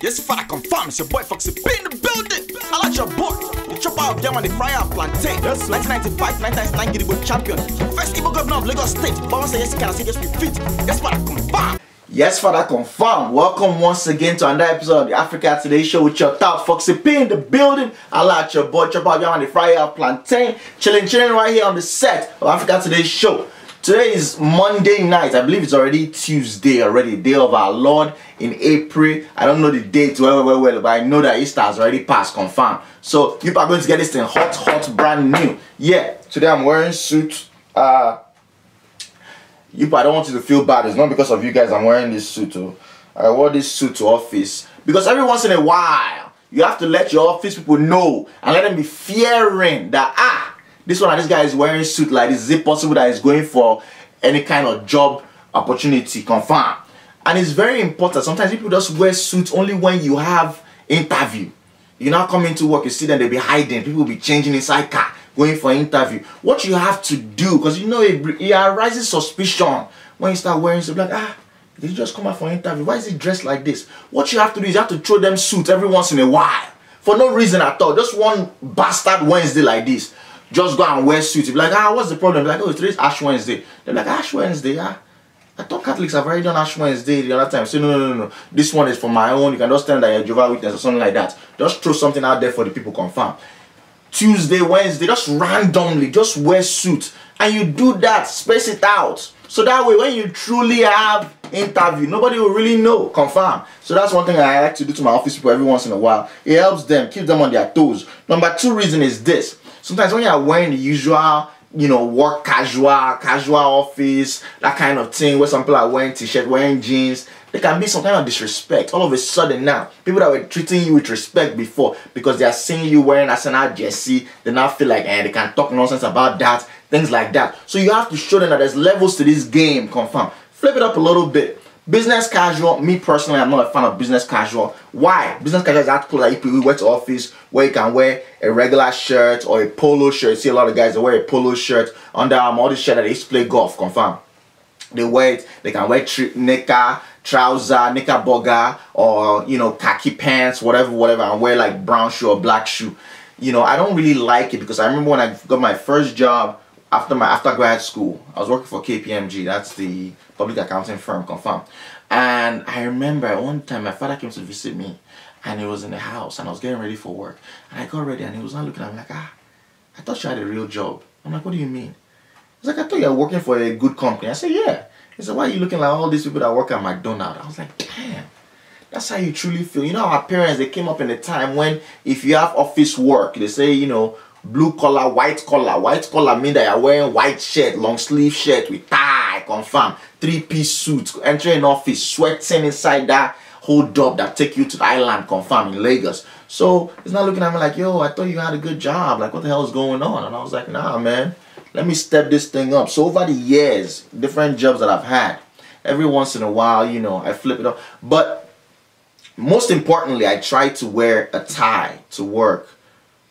Yes, father confirm, it's your boy Foxy P in the building. I like your boy. The chopper of them on the fryer plantain. Yes, 1995, 1999 Gidigbo champion. First Igbo governor of Lagos State. But once yes, can I say yes, we fit. Yes, father confirm. Yes, father confirm. Welcome once again to another episode of the Africa Today Show with your top Foxy P in the building. I like your boy chopper of them on the fryer plantain. Chilling right here on the set of Africa Today Show. Today is Monday night. I believe it's already Tuesday already, day of our Lord in April. I don't know the date well, but I know that Easter has already passed, confirmed. So you are going to get this thing hot, brand new. Yeah, today I'm wearing suit. I don't want you to feel bad. It's not because of you guys I'm wearing this suit. I wore this suit to office because every once in a while you have to let your office people know and let them be fearing that this guy is wearing suit like this. Is it possible that he's going for any kind of job opportunity? Confirm. And it's very important. Sometimes people just wear suits only when you have interview. You now come into work, you see them, they'll be hiding. People will be changing inside car, going for interview. What you have to do, because you know it arises suspicion when you start wearing suit. Like, did you just come out for an interview? Why is he dressed like this? What you have to do is you have to throw them suits every once in a while. For no reason at all. Just one bastard Wednesday like this. Just go and wear suits. You'll be like, what's the problem? They're like, today's Ash Wednesday. They're like, Ash Wednesday, I thought Catholics have already done Ash Wednesday the other time. So no. This one is for my own. You can just tell them that you're Jehovah's Witness or something like that. Just throw something out there for the people, confirm. Tuesday, Wednesday, just randomly, just wear suits. And you do that, space it out. So that way, when you truly have interview, nobody will really know, confirm. So that's one thing I like to do to my office people every once in a while. It helps them, keep them on their toes. Number two reason is this. Sometimes when you're wearing the usual, work casual office, that kind of thing, where some people are wearing t-shirt, wearing jeans, there can be some kind of disrespect. All of a sudden now, people that were treating you with respect before, because they are seeing you wearing Arsenal jersey, they now feel like they can talk nonsense about that, things like that. So you have to show them that there's levels to this game, confirm. Flip it up a little bit. Business casual, me personally, I'm not a fan of business casual. Why? Business casual is that clothes that you wear to office, where you can wear a regular shirt or a polo shirt. You see a lot of guys that wear a polo shirt under all the shirt that they used to play golf, confirm. They wear it, they can wear knicker, trouser, knickerbocker, or khaki pants, whatever, and wear like brown shoe or black shoe. I don't really like it because I remember when I got my first job after grad school, I was working for KPMG, that's the public accounting firm, confirm. And I remember one time my father came to visit me and he was in the house and I was getting ready for work. And I got ready and he was not looking at me like, I thought you had a real job. I'm like, what do you mean? He's like, I thought you were working for a good company. I said, yeah. He said, why are you looking like all these people that work at McDonald's? I was like, damn. That's how you truly feel. Our parents, they came up in a time when if you have office work, they say, blue collar, white collar. White collar mean that you're wearing white shirt, long sleeve shirt with tie, confirm. 3-piece suit, entering office, sweating inside that hold up that take you to the island, confirm, in Lagos. So he's not looking at me like, yo, I thought you had a good job. Like, what the hell is going on? And I was like, nah, man, let me step this thing up. So over the years, different jobs that I've had, every once in a while, I flip it up. But most importantly, I try to wear a tie to work.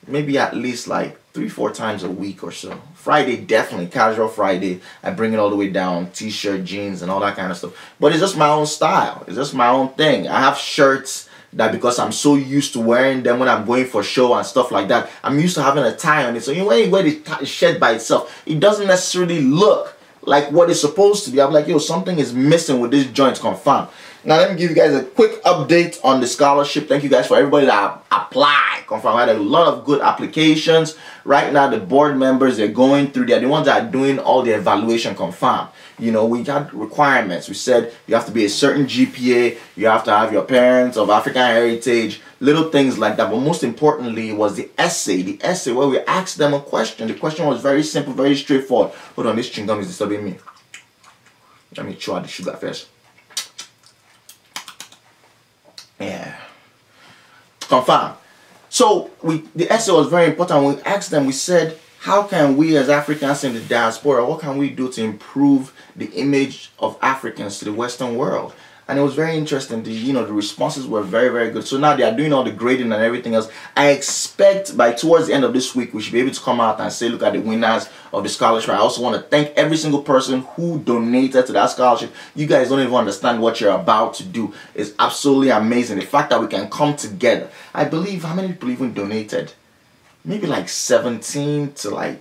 Maybe at least like 3-4 times a week or so. Friday, definitely casual Friday. I bring it all the way down, t-shirt, jeans, and all that kind of stuff. But it's just my own style. It's just my own thing. I have shirts that because I'm so used to wearing them when I'm going for show and stuff like that, I'm used to having a tie on it. So when you wear the shirt by itself, it doesn't necessarily look like what it's supposed to be. I'm like, yo, something is missing with this joint, confirm. Now let me give you guys a quick update on the scholarship. Thank you guys for everybody that applied. Confirm. I had a lot of good applications. Right now the board members, they're going through, they're the ones that are doing all the evaluation, confirm. We got requirements. We said you have to be a certain GPA, you have to have your parents of African heritage, little things like that. But most importantly was the essay where we asked them a question. The question was very simple, very straightforward. Hold on, this chewing gum is disturbing me. Let me chew out the sugar first. Yeah. Confirm. So the essay was very important. We asked them, we said, how can we as Africans in the diaspora, what can we do to improve the image of Africans to the Western world? And it was very interesting. The responses were very, very good. So now they are doing all the grading and everything else. I expect by towards the end of this week we should be able to come out and say, look at the winners of the scholarship. I also want to thank every single person who donated to that scholarship. You guys don't even understand what you're about to do. It's absolutely amazing. The fact that we can come together. I believe, how many people even donated? Maybe like 17 to like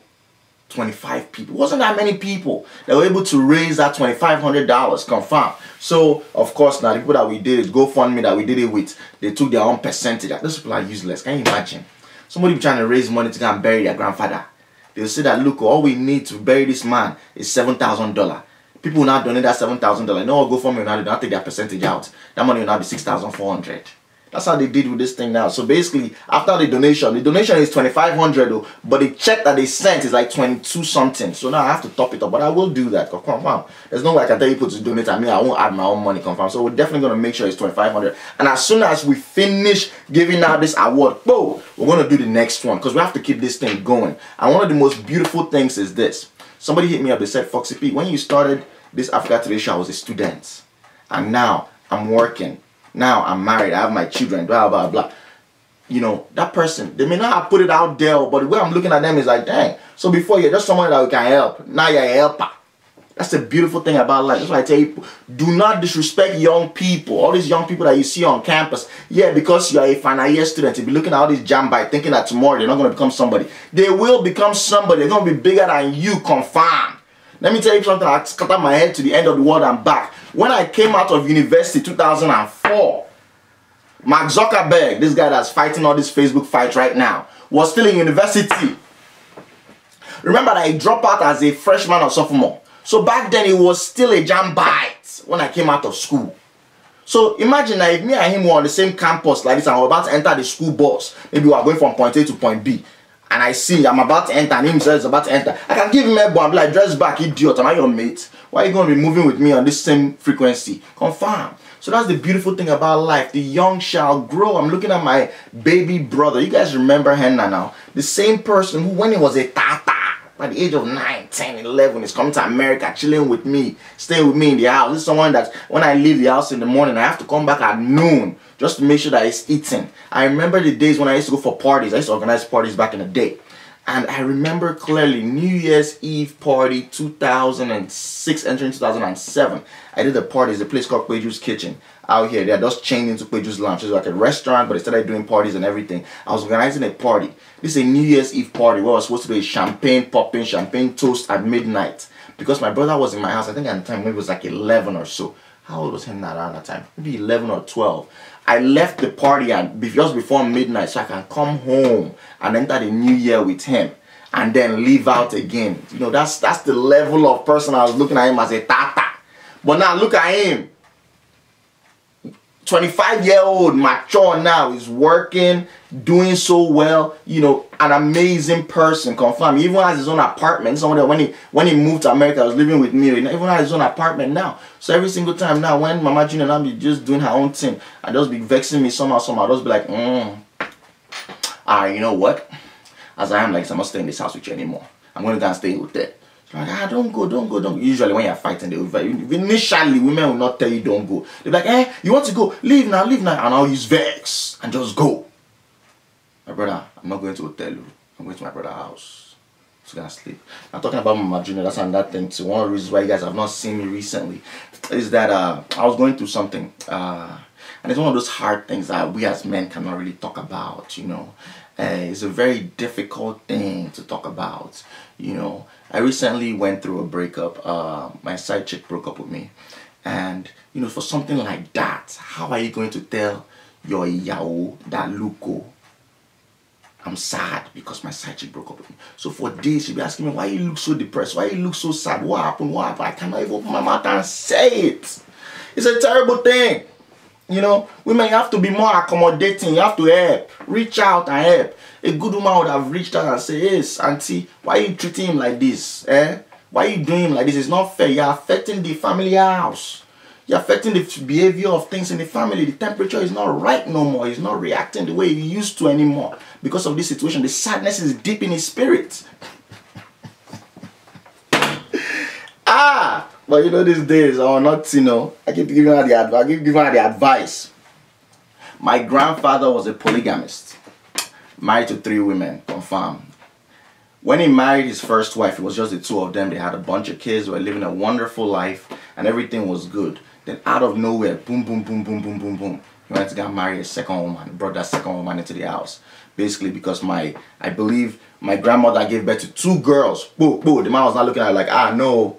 25 people. It wasn't that many people that were able to raise that $2,500 confirmed. So of course now the people that we did it, GoFundMe that we did it with, they took their own percentage. Those people are useless. Can you imagine somebody trying to raise money to go and bury their grandfather? They'll say that, look, all we need to bury this man is $7,000. People will now donate that $7,000. You know what, GoFundMe will now take their percentage out. That money will now be $6,400. That's how they did with this thing now. So basically, after the donation is $2,500 though, but the check that they sent is like 22 something. So now I have to top it up, but I will do that. Confirm. There's no way I can tell you people to donate. I won't add my own money. Confirm. So we're definitely gonna make sure it's $2,500. And as soon as we finish giving out this award, whoa, we're gonna do the next one because we have to keep this thing going. And one of the most beautiful things is this. Somebody hit me up. They said, Foxy P, when you started this Africa Today show, I was a student, and now I'm working. Now I'm married, I have my children, blah, blah, blah. You know, that person, they may not have put it out there, but the way I'm looking at them is like, dang. So before you're just someone that we can help, now you're a helper. That's the beautiful thing about life. That's why I tell you, do not disrespect young people. All these young people that you see on campus. Yeah, because you're a final year student, you'll be looking at all these jam by thinking that tomorrow they're not going to become somebody. They will become somebody. They're going to be bigger than you, confirmed. Let me tell you something. I scattered my head to the end of the world and back. When I came out of university 2004, Mark Zuckerberg, this guy that's fighting all this Facebook fight right now, was still in university. Remember that he dropped out as a freshman or sophomore. So back then he was still a jam bite when I came out of school. So imagine that if me and him were on the same campus like this and we're about to enter the school bus, maybe we're going from point A to point B, and I see I'm about to enter and him says about to enter, I can give him a elbow and be like, dress back, idiot, am I your mate? Why are you going to be moving with me on this same frequency? Confirm. So that's the beautiful thing about life. The young shall grow. I'm looking at my baby brother. You guys remember Henna now? The same person who, when he was a tata, by the age of 9, 10, 11, is coming to America, chilling with me, staying with me in the house. This is someone that when I leave the house in the morning, I have to come back at noon just to make sure that he's eating. I remember the days when I used to go for parties. I used to organize parties back in the day. And I remember clearly New Year's Eve party 2006, entering 2007. I did a party. It's a place called Kweju's Kitchen out here. They're just chained into Kweju's Lounge. It's like a restaurant, but they started doing parties and everything. I was organizing a party. This is a New Year's Eve party where I was supposed to do a champagne popping, champagne toast at midnight. Because my brother was in my house. I think at the time maybe it was like 11 or so. How old was him around that time? Maybe 11 or 12. I left the party just before midnight so I can come home and enter the new year with him and then leave out again. You know, that's the level of person I was looking at him as a tata. But now look at him. 25-year-old, mature now, is working, doing so well, you know, an amazing person, confirm. He even has his own apartment. Someone that when he moved to America, was living with me. He even has his own apartment now. So every single time now, when Mama Junior and I be just doing her own thing, I just be vexing me somehow, I'll just be like, you know what? As I am like, I'm not staying in this house with you anymore. I'm going to go and stay with that. Like, don't go. Usually when you're fighting, initially women will not tell you don't go. They're like, you want to go? Leave now. And I'll use vex and just go. My brother, I'm not going to hotel. I'm going to my brother's house. So gonna sleep. I'm talking about Mama Junior. That's another thing too. One of the reasons why you guys have not seen me recently is that I was going through something, and it's one of those hard things that we as men cannot really talk about. You know, it's a very difficult thing to talk about. You know, I recently went through a breakup. My side chick broke up with me, and you know, for something like that, how are you going to tell your yao that Luko, I'm sad because my side chick broke up with me? So for days she'll be asking me, why you look so depressed? Why you look so sad? What happened? I cannot even open my mouth and say it. It's a terrible thing. You know, women, you have to be more accommodating. You have to help. Reach out and help. A good woman would have reached out and said, yes, auntie, why are you treating him like this? Why are you doing him like this? It's not fair. You're affecting the family house. You're affecting the behavior of things in the family. The temperature is not right no more. He's not reacting the way he used to anymore. Because of this situation, the sadness is deep in his spirit. But you know, these days, or not, you know, I keep giving her the advice. My grandfather was a polygamist, married to 3 women, confirmed. When he married his first wife, it was just the 2 of them. They had a bunch of kids, were living a wonderful life, and everything was good. Then out of nowhere, boom, boom, boom, boom, boom, boom, boom, he went to go marry a second woman, brought that second woman into the house. Basically because I believe my grandmother gave birth to 2 girls. Boo, boo. The man was not looking at her like, no,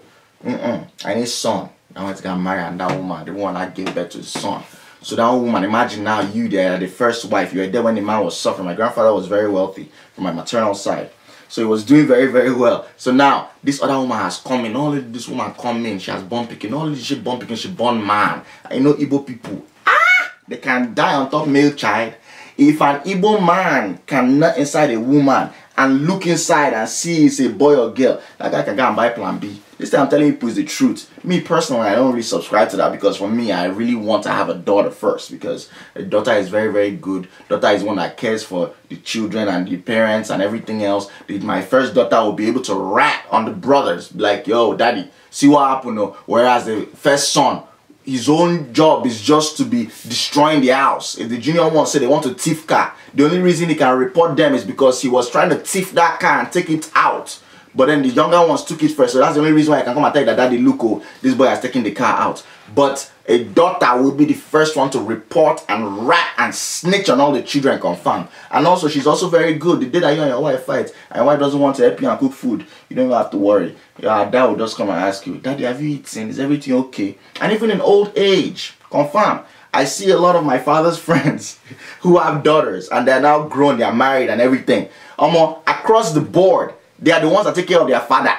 I need son. I went to go marry and that woman, the one that gave birth to his son. So that woman, imagine now you there, the first wife, you were there when the man was suffering. My grandfather was very wealthy from my maternal side. So he was doing very, very well. So now, this other woman has come in. Only this woman come in. She has born picking. Only she born picking, she born man. I know Igbo people. They can die on top male child. If an Igbo man can nut inside a woman and look inside and see it's a boy or girl, that guy can go and buy plan B. This time I'm telling you is the truth. Me personally, I don't really subscribe to that because for me, I really want to have a daughter first because a daughter is very, very good. Daughter is one that cares for the children and the parents and everything else. My first daughter will be able to rat on the brothers like, yo, daddy, see what happened? Whereas the first son, his own job is just to be destroying the house. If the junior one say they want to thief car, the only reason he can report them is because he was trying to thief that car and take it out. But then the younger ones took it first, so that's the only reason why I can come and tell you that daddy, look, oh, this boy has taken the car out. But a daughter will be the first one to report and rat and snitch on all the children, confirmed. And also, she's also very good. The day that you and your wife fight, and your wife doesn't want to help you and cook food, you don't even have to worry. Your dad will just come and ask you, Daddy, have you eaten? Is everything okay? And even in old age, confirmed. I see a lot of my father's friends who have daughters, and they're now grown, they're married and everything. Across the board, they are the ones that take care of their father.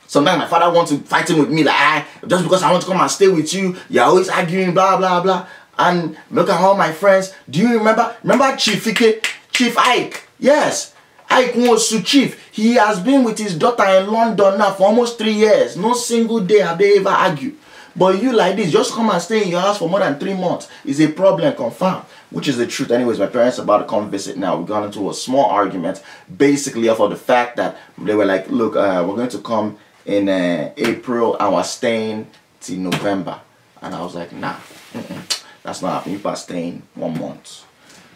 Sometimes my father wants to fight him with me like, just because I want to come and stay with you, you're always arguing, blah, blah, blah. And look at all my friends. Do you remember Chief Ike? Chief Ike? Yes. Ike Nwosu Chief. He has been with his daughter in London now for almost 3 years. No single day have they ever argued. But you like this, just come and stay in your house for more than 3 months is a problem, confirmed. Which is the truth. Anyways, my parents are about to come visit now. We got into a small argument, basically off of the fact that they were like, look, we're going to come in April and we're staying till November. And I was like, nah, that's not happening. You are staying 1 month.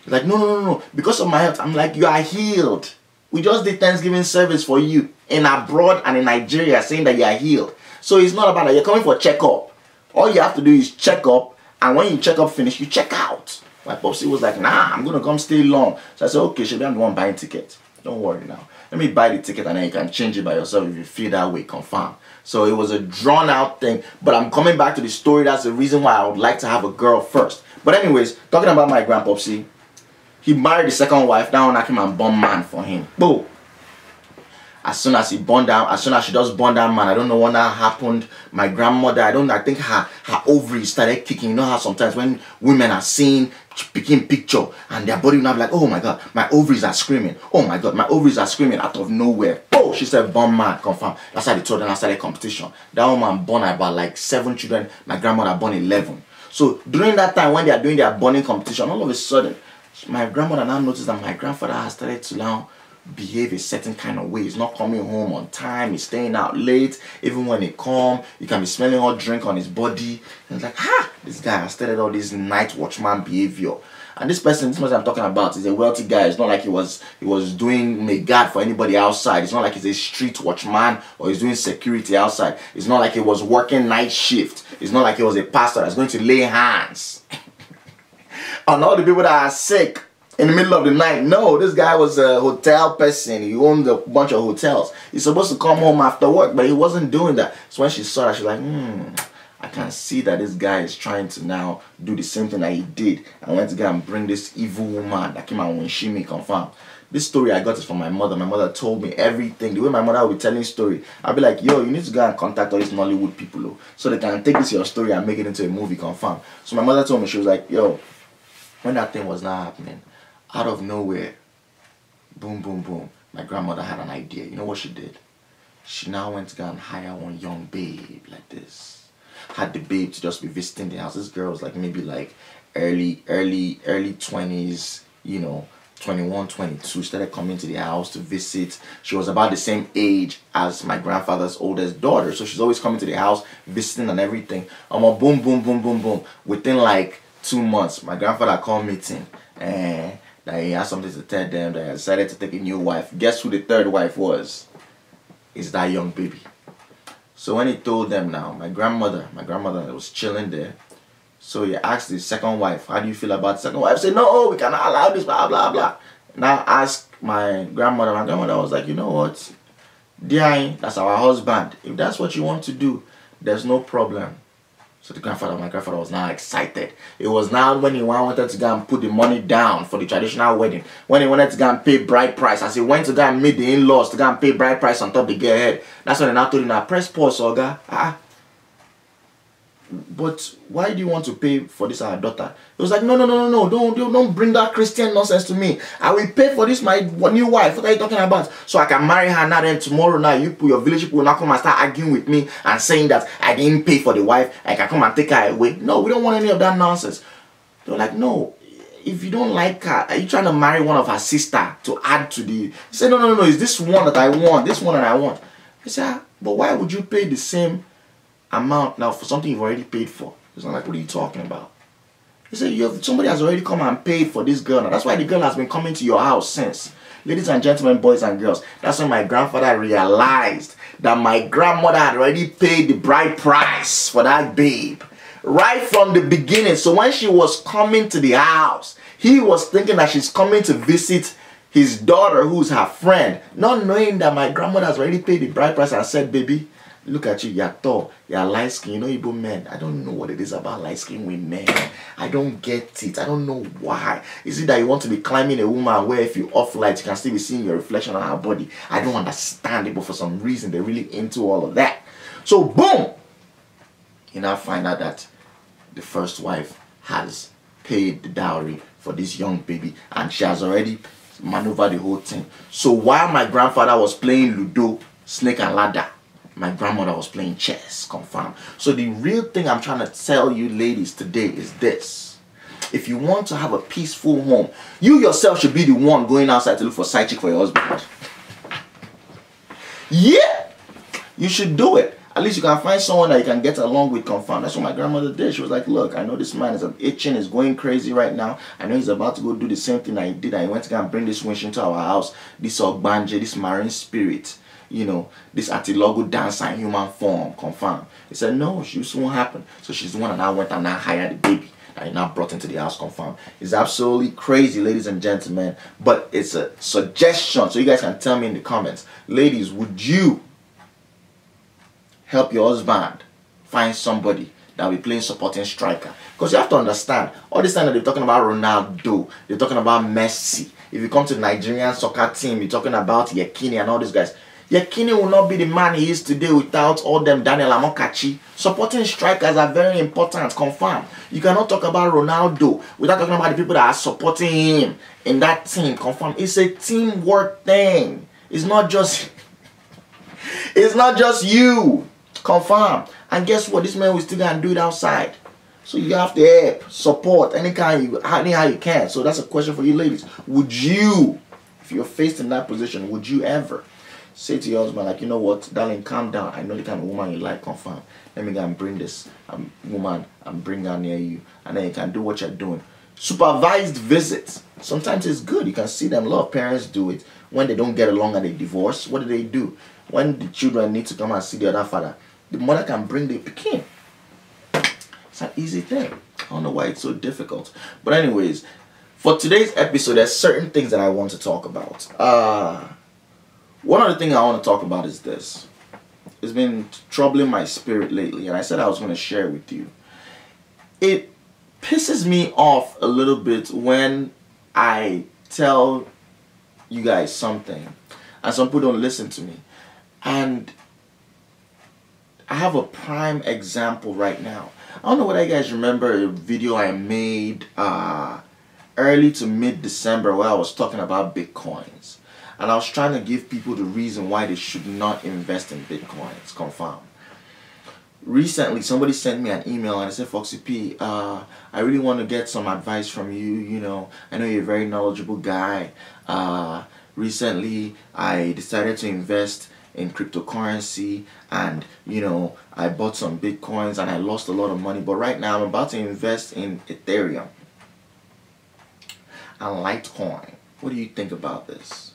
He's like, no. Because of my health. I'm like, you are healed. We just did Thanksgiving service for you in abroad and in Nigeria saying that you are healed. So it's not about that. You're coming for checkup. All you have to do is check up. And when you check up finish, you check out. My popsy was like, nah, I'm going to come stay long. So I said, okay, should I'm the one buying tickets. Don't worry now. Let me buy the ticket and then you can change it by yourself if you feel that way, confirmed. So it was a drawn out thing. But I'm coming back to the story. That's the reason why I would like to have a girl first. But anyways, talking about my grandpopsy, he married the second wife. That one I came and born man for him. Boom. As soon as he born down, as soon as she just born that man, I don't know what that happened. My grandmother, I think her ovaries started kicking. You know how sometimes when women are seeing picking picture and their body will not be like, oh my God, my ovaries are screaming. Oh my God, my ovaries are screaming out of nowhere. Oh, she said, born man, confirmed. That's how they told them. That's how they competition. That woman born about like 7 children. My grandmother born 11. So during that time when they are doing their borning competition, all of a sudden, my grandmother now noticed that my grandfather has started to now behave a certain kind of way. He's not coming home on time. He's staying out late. Even when he come, you can be smelling hot drink on his body. And it's like, this guy has started all this night watchman behavior. And this person I'm talking about is a wealthy guy. It's not like he was doing a guard for anybody outside. It's not like he's a street watchman or he's doing security outside. It's not like he was working night shift. It's not like he was a pastor that's going to lay hands on all the people that are sick in the middle of the night. No, this guy was a hotel person. He owned a bunch of hotels. He's supposed to come home after work, but he wasn't doing that. So when she saw that, she's like, I can see that this guy is trying to now do the same thing that he did. I went to go and bring this evil woman that came out when she me confirmed. This story I got is from my mother. My mother told me everything. The way my mother would be telling story, I'll be like, yo, you need to go and contact all these Nollywood people so they can take this your story and make it into a movie, confirmed. So my mother told me, she was like, yo, when that thing was not happening, out of nowhere, boom, boom, boom, my grandmother had an idea. You know what she did? She now went to go and hire one young babe like this. Had the babe to just be visiting the house. This girl was like maybe like early 20s, you know, 21, 22, started coming to the house to visit. She was about the same age as my grandfather's oldest daughter, so she's always coming to the house, visiting and everything. Boom, boom, boom, boom, boom. Within like 2 months, my grandfather called meeting, and that he had something to tell them, that he decided to take a new wife. Guess who the third wife was? It's that young baby. So when he told them now, my grandmother was chilling there. So he asked the second wife, how do you feel about the second wife? Said, no, we cannot allow this, blah, blah, blah. Now asked my grandmother. My grandmother was like, you know what? Dear, that's our husband. If that's what you want to do, there's no problem. So my grandfather was now excited. It was now when he wanted to go and put the money down for the traditional wedding. When he wanted to go and pay bride price. As he went to go and meet the in-laws to go and pay bride price on top the girl head. That's when they now told him, now press pause, Oga. But why do you want to pay for this our daughter? He was like, no, don't bring that Christian nonsense to me. I will pay for this my new wife. What are you talking about? So I can marry her now. Then tomorrow now you put your village people will now come and start arguing with me and saying that I didn't pay for the wife. I can come and take her away. No, we don't want any of that nonsense. They were like, no. If you don't like her, are you trying to marry one of her sister to add to the... He said, no, it's this one that I want. This one that I want. He said, but why would you pay the same amount now for something you've already paid for? It's not like, what are you talking about? He said, somebody has already come and paid for this girl now. That's why the girl has been coming to your house since. Ladies and gentlemen, boys and girls, that's when my grandfather realized that my grandmother had already paid the bride price for that babe right from the beginning. So when she was coming to the house, he was thinking that she's coming to visit his daughter, who's her friend, not knowing that my grandmother has already paid the bride price and said, baby, look at you, you're tall, you're light skin, you know Igbo men. I don't know what it is about light skin with men. I don't get it. I don't know why. Is it that you want to be climbing a woman where if you off light, you can still be seeing your reflection on her body? I don't understand it, but for some reason, they're really into all of that. So, boom! You now find out that the first wife has paid the dowry for this young baby, and she has already maneuvered the whole thing. So while my grandfather was playing Ludo, Snake and Ladder, my grandmother was playing chess, confirmed. So the real thing I'm trying to tell you ladies today is this. If you want to have a peaceful home, you yourself should be the one going outside to look for side chick for your husband. Yeah, you should do it. At least you can find someone that you can get along with, confirmed. That's what my grandmother did. She was like, look, I know this man is itching, is going crazy right now. I know he's about to go do the same thing that he did. And he went to go and bring this winch into our house. This Ogbanje, this marine spirit. You know, this Atilogo dancer in human form, confirmed. He said, no, this won't happen. So she's the one that now went and now hired the baby that he now brought into the house, confirmed. It's absolutely crazy, ladies and gentlemen. But it's a suggestion, so you guys can tell me in the comments. Ladies, would you help your husband find somebody that will be playing supporting striker? Because you have to understand, all this time that they're talking about Ronaldo, they're talking about Messi. If you come to the Nigerian soccer team, you're talking about Yekini and all these guys. Yekini will not be the man he is today without all them Daniel Amokachi. Supporting strikers are very important, confirmed. You cannot talk about Ronaldo without talking about the people that are supporting him in that team, confirmed. It's a teamwork thing. It's not just it's not just you, confirmed. And guess what? This man will still go and do it outside. So you have to help, support anyhow you can. So that's a question for you ladies. Would you, if you're faced in that position, would you ever say to your husband, like, you know what, darling, calm down. I know the kind of woman you like, confirm. Let me go and bring this woman and bring her near you. And then you can do what you're doing. Supervised visits. Sometimes it's good. You can see them. A lot of parents do it. When they don't get along and they divorce, what do? When the children need to come and see the other father, the mother can bring the pekin. It's an easy thing. I don't know why it's so difficult. But anyways, for today's episode, there's certain things that I want to talk about. One of the things I want to talk about is this. It's been troubling my spirit lately, and I said I was going to share it with you. It pisses me off a little bit when I tell you guys something, and some people don't listen to me. And I have a prime example right now. I don't know whether you guys remember a video I made early to mid-December where I was talking about Bitcoins. And I was trying to give people the reason why they should not invest in Bitcoins, confirmed. recently somebody sent me an email and I said, Foxy P, I really want to get some advice from you. You know, I know you're a very knowledgeable guy. Recently I decided to invest in cryptocurrency, and you know, I bought some bitcoins and I lost a lot of money, but right now I'm about to invest in Ethereum and Litecoin. What do you think about this?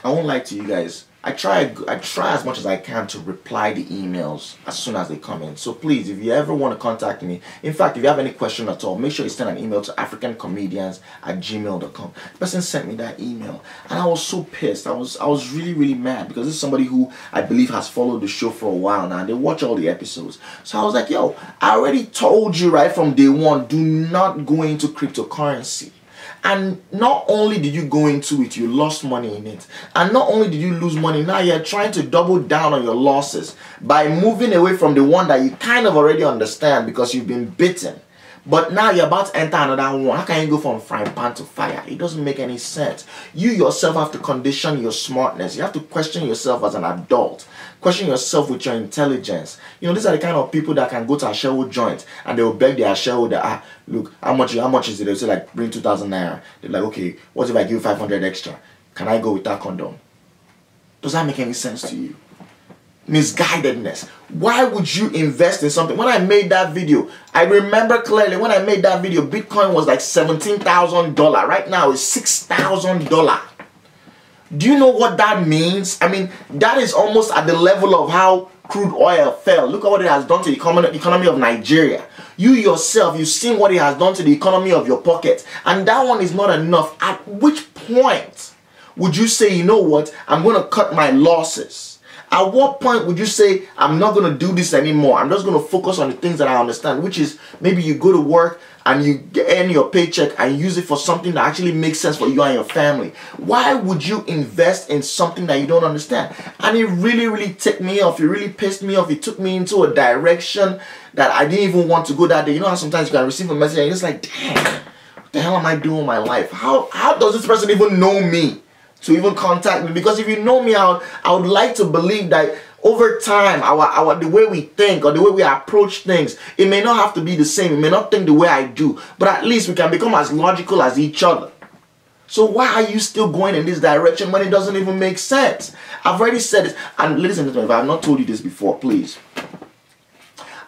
I won't lie to you guys, I try as much as I can to reply the emails as soon as they come in. So please, if you ever want to contact me, in fact, if you have any question at all, make sure you send an email to africancomedians@gmail.com. The person sent me that email and I was so pissed. I was really mad, because this is somebody who I believe has followed the show for a while now. They watch all the episodes. So I was like, yo, I already told you right from day one, do not go into cryptocurrency. And not only did you go into it, you lost money in it. And not only did you lose money, now you're trying to double down on your losses by moving away from the one that you kind of already understand because you've been bitten. But now you're about to enter another one. How can you go from frying pan to fire? It doesn't make any sense. You yourself have to condition your smartness. You have to question yourself as an adult. Question yourself with your intelligence. You know, these are the kind of people that can go to a shareholder joint and they will beg their shareholder, look, how much is it? They'll say like, bring 2,000 naira. They're like, okay, what if I give you 500 extra? Can I go without condom? Does that make any sense to you? Misguidedness. Why would you invest in something? When I made that video, I remember clearly when I made that video, Bitcoin was like $17,000. Right now it's $6,000. Do you know what that means? I mean, that is almost at the level of how crude oil fell. Look at what it has done to the economy of Nigeria. You yourself, you've seen what it has done to the economy of your pocket. And that one is not enough. At which point would you say, you know what, I'm going to cut my losses? At what point would you say, I'm not going to do this anymore? I'm just going to focus on the things that I understand, which is maybe you go to work and you earn your paycheck and use it for something that actually makes sense for you and your family. Why would you invest in something that you don't understand? And it really ticked me off. It really pissed me off. It took me into a direction that I didn't even want to go that day. You know how sometimes you can receive a message and you're just like, damn, what the hell am I doing with my life? How does this person even know me to even contact me? Because if you know me, I would like to believe that over time, the way we think or the way we approach things, it may not have to be the same. You may not think the way I do, but at least we can become as logical as each other. So why are you still going in this direction when it doesn't even make sense? I've already said it, and ladies and gentlemen, if I have not told you this before, please.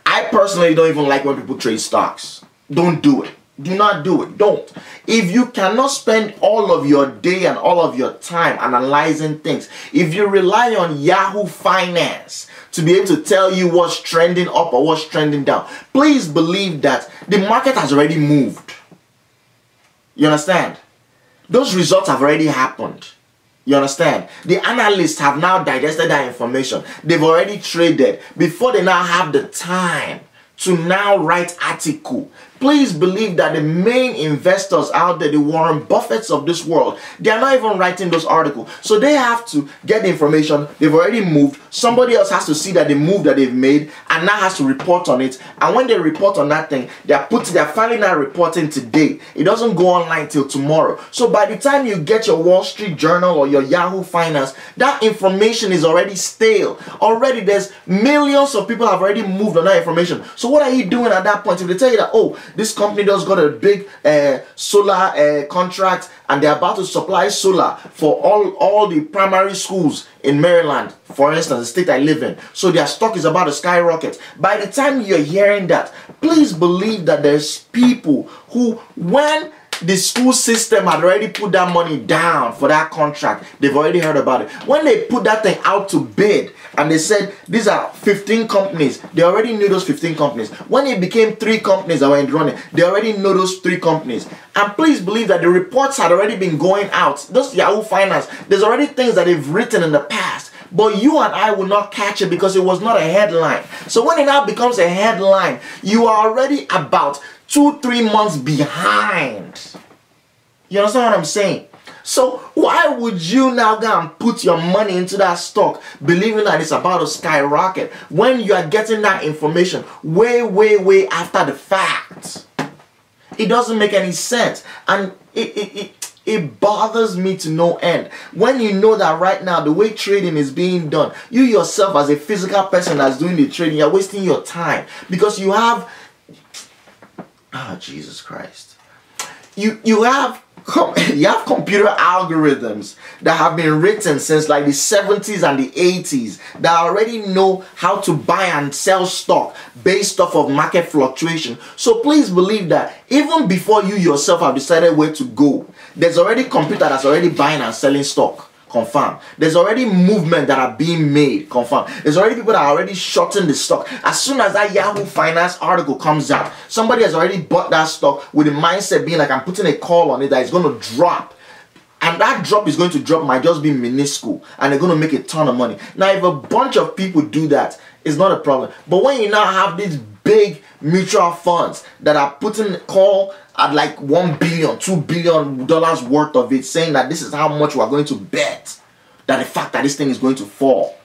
I personally don't even like when people trade stocks. Don't do it. Do not do it. Don't. If you cannot spend all of your day and all of your time analyzing things, if you rely on Yahoo Finance to be able to tell you what's trending up or what's trending down, please believe that the market has already moved. You understand? Those results have already happened. You understand? The analysts have now digested that information. They've already traded before they now have the time to now write article. Please believe that the main investors out there, the Warren Buffetts of this world, they are not even writing those articles. So they have to get the information. They've already moved. Somebody else has to see that the move that they've made and now has to report on it. And when they report on that thing, they're finally now reporting today. It doesn't go online till tomorrow. So by the time you get your Wall Street Journal or your Yahoo Finance, that information is already stale. Already there's millions of people have already moved on that information. So what are you doing at that point? If they tell you that, oh, this company just got a big solar contract and they're about to supply solar for all the primary schools in Maryland, for instance, the state I live in. So their stock is about to skyrocket. By the time you're hearing that, please believe that there's people who, when the school system had already put that money down for that contract, they've already heard about it. When they put that thing out to bid and they said these are 15 companies, they already knew those 15 companies. When it became 3 companies that were in the running, they already know those 3 companies. And please believe that the reports had already been going out. Those Yahoo Finance, there's already things that they've written in the past. But you and I will not catch it because it was not a headline. So when it now becomes a headline, you are already about 2-3 months behind. You understand what I'm saying? So why would you now go and put your money into that stock believing that it's about to skyrocket when you are getting that information way after the fact? It doesn't make any sense. And It bothers me to no end. When you know that right now, the way trading is being done, you yourself as a physical person that's doing the trading, you're wasting your time. Because you have... Oh, Jesus Christ. You have computer algorithms that have been written since like the 70s and the 80s that already know how to buy and sell stock based off of market fluctuation. So please believe that even before you yourself have decided where to go, there's already computer that's already buying and selling stock. Confirm. There's already movement that are being made. Confirm. There's already people that are already shorting the stock. As soon as that Yahoo Finance article comes out, somebody has already bought that stock with the mindset being like, I'm putting a call on it that it's going to drop. And that drop is going to drop might just be minuscule. And they're going to make a ton of money. Now, if a bunch of people do that, it's not a problem. But when you now have these big mutual funds that are putting call at like $1 billion, $2 billion worth of it, saying that this is how much we are going to bet that the fact that this thing is going to fall.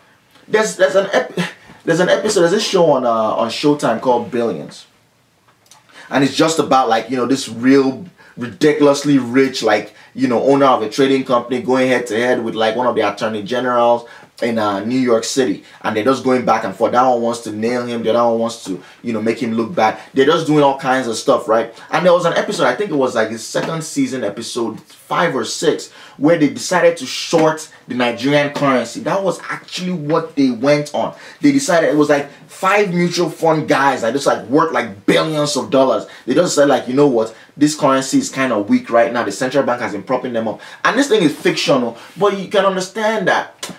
There's an episode, there's this show on Showtime called Billions, and it's just about like, you know, this real ridiculously rich, like, you know, owner of a trading company going head to head with like one of the attorney generals in New York City, and they're just going back and forth. That one wants to nail him, the other one wants to, you know, make him look bad. They're just doing all kinds of stuff, right? And there was an episode, I think it was like the second season, episode 5 or 6, where they decided to short the Nigerian currency. That was actually what they went on. They decided, it was like 5 mutual fund guys that just like work like billions of dollars. They just said like, you know what, this currency is kind of weak right now. The central bank has been propping them up. And this thing is fictional, but you can understand that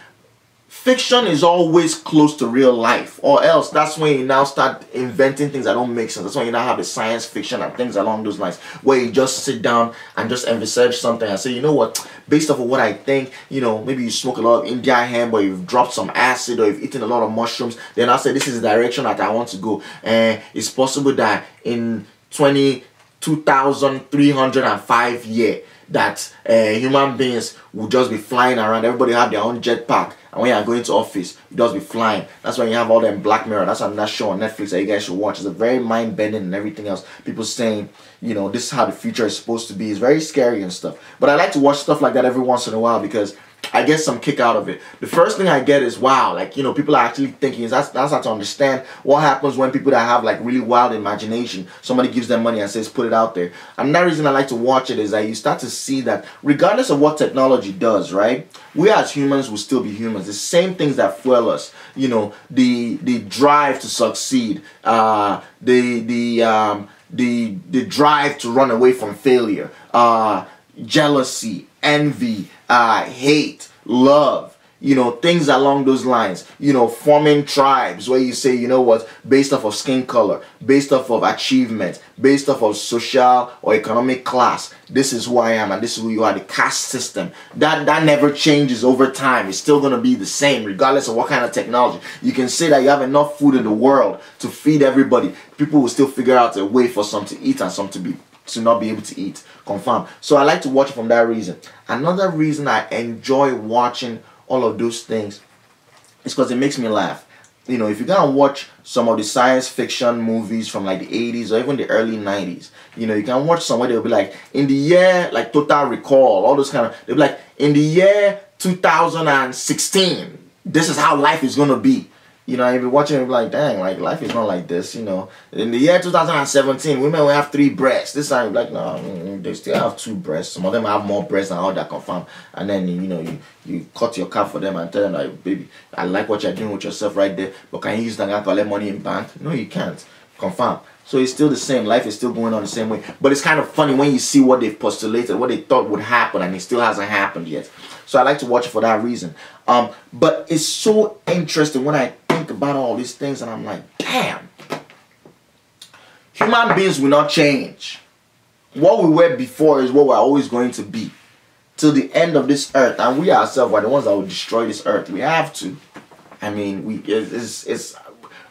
fiction is always close to real life, or else that's when you now start inventing things that don't make sense. That's when you now have the science fiction and things along those lines, where you just sit down and just envisage something and say, you know what, based off of what I think, you know, maybe you smoke a lot of India hemp, or you've dropped some acid, or you've eaten a lot of mushrooms, then I'll say this is the direction that I want to go. And it's possible that in 2305 year, that human beings will just be flying around. Everybody have their own jetpack, and when you're going to office, you just be flying. That's when you have all them Black Mirror. That's another show on Netflix that you guys should watch. It's a very mind-bending and everything else. People saying, you know, this is how the future is supposed to be. It's very scary and stuff. But I like to watch stuff like that every once in a while because I get some kick out of it. The first thing I get is, wow, like, you know, people are actually thinking. That's how to understand what happens when people that have like really wild imagination, somebody gives them money and says, put it out there. And that reason I like to watch it is that you start to see that regardless of what technology does, right, we as humans will still be humans. The same things that fuel us, you know, the drive to succeed, the drive to run away from failure, jealousy, envy, hate, love, you know, things along those lines, you know, forming tribes where you say, you know what, based off of skin color, based off of achievement, based off of social or economic class, this is who I am and this is who you are. The caste system, that never changes over time. It's still going to be the same regardless of what kind of technology. You can say that you have enough food in the world to feed everybody. People will still figure out a way for some to eat and some to not be able to eat. Confirm. So I like to watch it from that reason. Another reason I enjoy watching all of those things is because it makes me laugh. You know, if you go and watch some of the science fiction movies from like the 80s or even the early 90s, you know, you can watch some where they'll be like, in the year, like Total Recall, all those kind of, they'll be like, in the year 2016, this is how life is going to be. You know, if you're watching it, like, dang, like, life is not like this, you know. In the year 2017, women will have 3 breasts. This time, like, no, they still have 2 breasts. Some of them have more breasts than all that, confirm. And then, you know, you cut your cap for them and tell them, like, baby, I like what you're doing with yourself right there, but can you use that and collect money in bank? No, you can't. Confirm. So it's still the same. Life is still going on the same way. But it's kind of funny when you see what they've postulated, what they thought would happen, and it still hasn't happened yet. So I like to watch it for that reason. But it's so interesting when I think about all these things and I'm like, damn, human beings will not change. What we were before is what we're always going to be till the end of this earth, and we ourselves are the ones that will destroy this earth. We have to. I mean, it's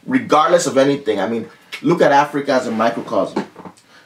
regardless of anything. I mean, look at Africa as a microcosm.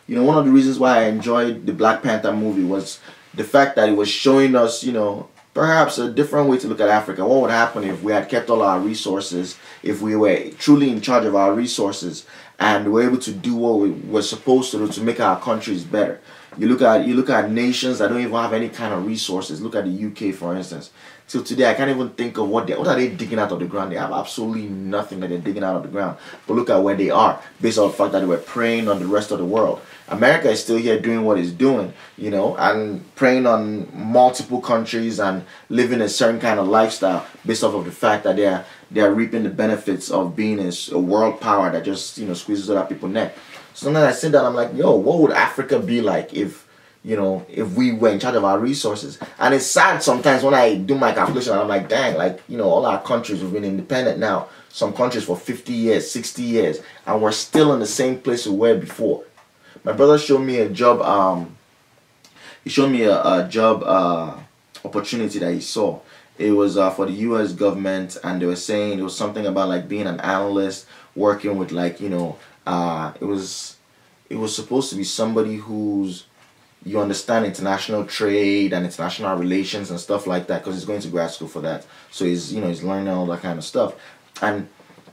You know, one of the reasons why I enjoyed the Black Panther movie was the fact that it was showing us, you know, perhaps a different way to look at Africa. What would happen if we had kept all our resources, if we were truly in charge of our resources, and were able to do what we were supposed to do to make our countries better? You look at nations that don't even have any kind of resources. Look at the UK, for instance. Till today, I can't even think of what are they digging out of the ground. They have absolutely nothing that they're digging out of the ground. But look at where they are, based on the fact that they were preying on the rest of the world. America is still here doing what it's doing, you know, and preying on multiple countries and living a certain kind of lifestyle based off of the fact that they are reaping the benefits of being a world power that just, you know, squeezes other people's neck. So sometimes I sit down, I'm like, yo, what would Africa be like if, you know, if we were in charge of our resources? And it's sad sometimes when I do my calculation, I'm like, dang, like, you know, all our countries, we've been independent now, some countries for 50 years, 60 years, and we're still in the same place we were before. My brother showed me a job, he showed me a job opportunity that he saw. It was for the US government, and they were saying it was something about like being an analyst, working with like, you know, it was supposed to be somebody who's, you understand international trade and international relations and stuff like that, because he's going to grad school for that. So he's, you know, he's learning all that kind of stuff. And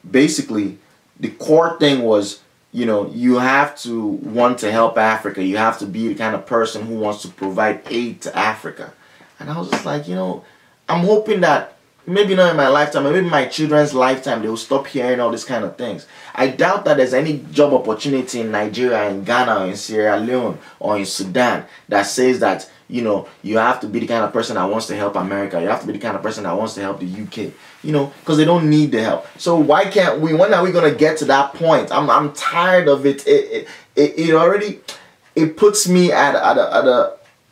basically the core thing was, you know, you have to want to help Africa. You have to be the kind of person who wants to provide aid to Africa. And I was just like, you know, I'm hoping that maybe not in my lifetime, maybe in my children's lifetime, they will stop hearing all these kind of things. I doubt that there's any job opportunity in Nigeria, in Ghana, or in Sierra Leone, or in Sudan that says that, you know, you have to be the kind of person that wants to help America. You have to be the kind of person that wants to help the UK. You know, because they don't need the help. So why can't we? When are we gonna get to that point? I'm tired of it. It already puts me at